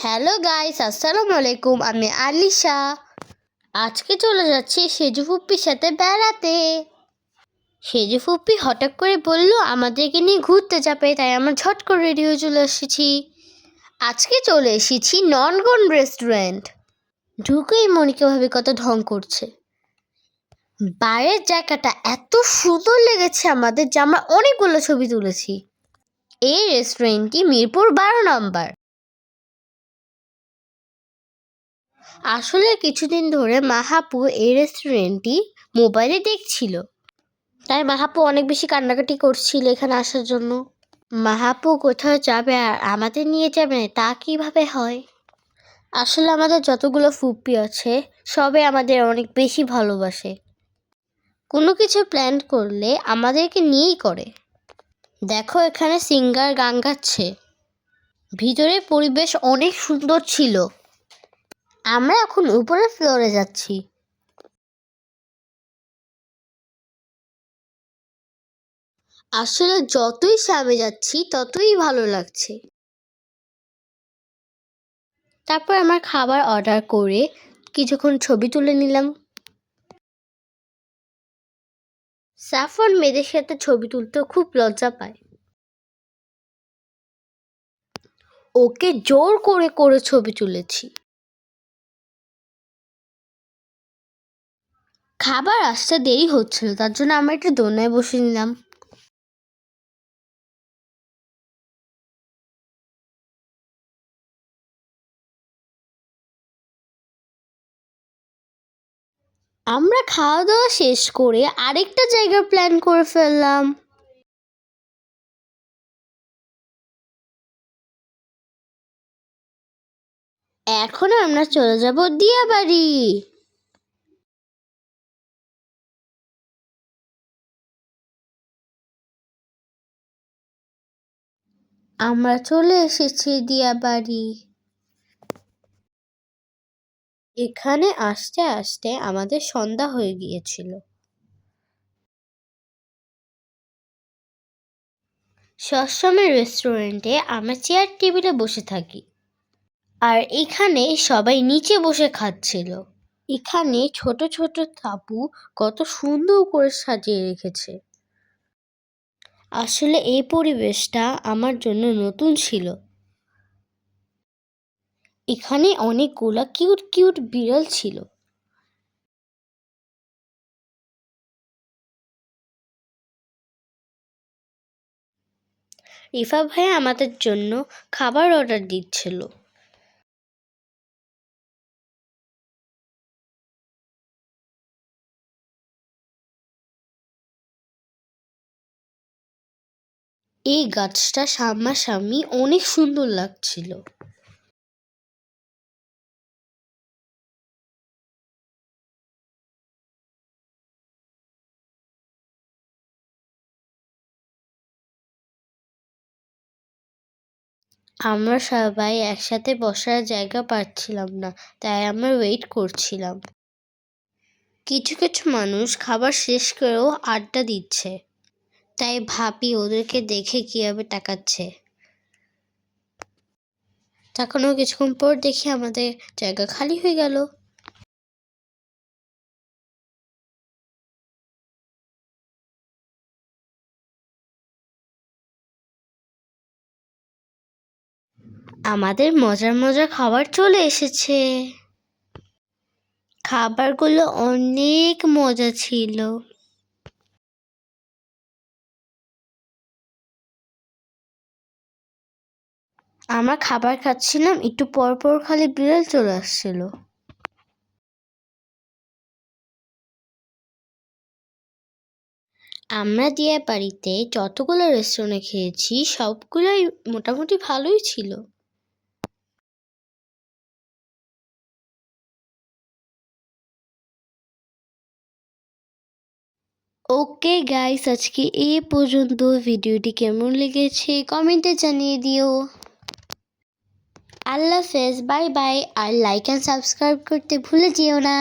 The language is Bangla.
হ্যালো গাইস, আসসালামু আলাইকুম। আমি আলিশা। আজকে চলে যাচ্ছি সেজু ফুপ্পির সাথে বেড়াতে। সেজু ফুপ্পি হঠাৎ করে বলল আমাদেরকে নিয়ে ঘুরতে যাবে, তাই আমরা ঝট করে রেডি হয়ে চলে এসেছি। আজকে চলে এসেছি ননগন রেস্টুরেন্ট। ঢুকেই মনিকা ভাবে কত ঢং করছে। বাইরের জায়গাটা এত সুন্দর লেগেছে আমাদের যে আমরা অনেকগুলো ছবি তুলেছি। এই রেস্টুরেন্টটি মিরপুর 12 নম্বর। আসলে কিছুদিন ধরে মাহাপু এই রেস্টুরেন্টটি মোবাইলে দেখছিল, তাই মাহাপু অনেক বেশি কান্নাকাটি করছিল এখানে আসার জন্য। মাহাপু কোথাও যাবে আর আমাদের নিয়ে যাবে না, তা কিভাবে হয়? আসলে আমাদের যতগুলো ফুপ্পি আছে সবে আমাদের অনেক বেশি ভালোবাসে। কোনো কিছু প্ল্যান করলে আমাদেরকে নিয়েই করে। দেখো এখানে সিঙ্গার গান গাচ্ছে। ভিতরের পরিবেশ অনেক সুন্দর ছিল। আমরা এখন উপরের ফ্লোরে যাচ্ছি। আসলে যতই সামনে যাচ্ছি ততই ভালো লাগছে। তারপর আমার খাবার অর্ডার করে কিছুক্ষণ ছবি তুলে নিলাম। সাফওয়ান মেয়েদের সাথে ছবি তুলতে খুব লজ্জা পায়। ওকে জোর করে করে ছবি তুলেছি। খাবার আসতে দেরি হচ্ছিল, তার জন্য আমরা একটা দোলনায় বসে নিলাম। আমরা খাওয়া দাওয়া শেষ করে আরেকটা জায়গার প্ল্যান করে ফেললাম। এখন আমরা চলে যাব দিয়াবাড়ি। আমরা চলে এসেছি দিয়াবাড়ি। এখানে আসতে আসতে আমাদের সন্ধ্যা হয়ে গিয়েছিল। সবসময় রেস্টুরেন্টে আমরা চেয়ার টেবিলে বসে থাকি, আর এখানে সবাই নিচে বসে খাচ্ছিল। এখানে ছোট ছোট তাঁবু কত সুন্দর করে সাজিয়ে রেখেছে। আসলে এই পরিবেশটা আমার জন্য নতুন ছিল। এখানে অনেকগুলা কিউট কিউট বিড়াল ছিল। রিফা ভাইয়া আমাদের জন্য খাবার অর্ডার দিচ্ছিল। এই গাছটা সামনাসামনি অনেক সুন্দর লাগছিল। আমরা সবাই একসাথে বসার জায়গা পাচ্ছিলাম না, তাই আমরা ওয়েট করছিলাম। কিছু কিছু মানুষ খাবার শেষ করেও আড্ডা দিচ্ছে, তাই ভাবি ওদেরকে দেখে কিভাবে তাকাচ্ছে। তাকানোর কিছুক্ষণ পর দেখি আমাদের জায়গা খালি হয়ে গেল। আমাদের মজার মজার খাবার চলে এসেছে। খাবারগুলো অনেক মজা ছিল। আমরা খাবার খাচ্ছিলাম, একটু পর পর খালি বিড়াল চলে আসছিল। আমরা দিয়াবাড়িতে যতগুলো রেস্টুরেন্টে খেয়েছি সবগুলোই মোটামুটি ভালোই ছিল। ওকে গাইস, আজকে এই পর্যন্ত। ভিডিওটি কেমন লেগেছে কমেন্টে জানিয়ে দিও। আল্লাহ হাফেজ, বাই বাই। আর লাইক অ্যান্ড সাবস্ক্রাইব করতে ভুলে যেও না।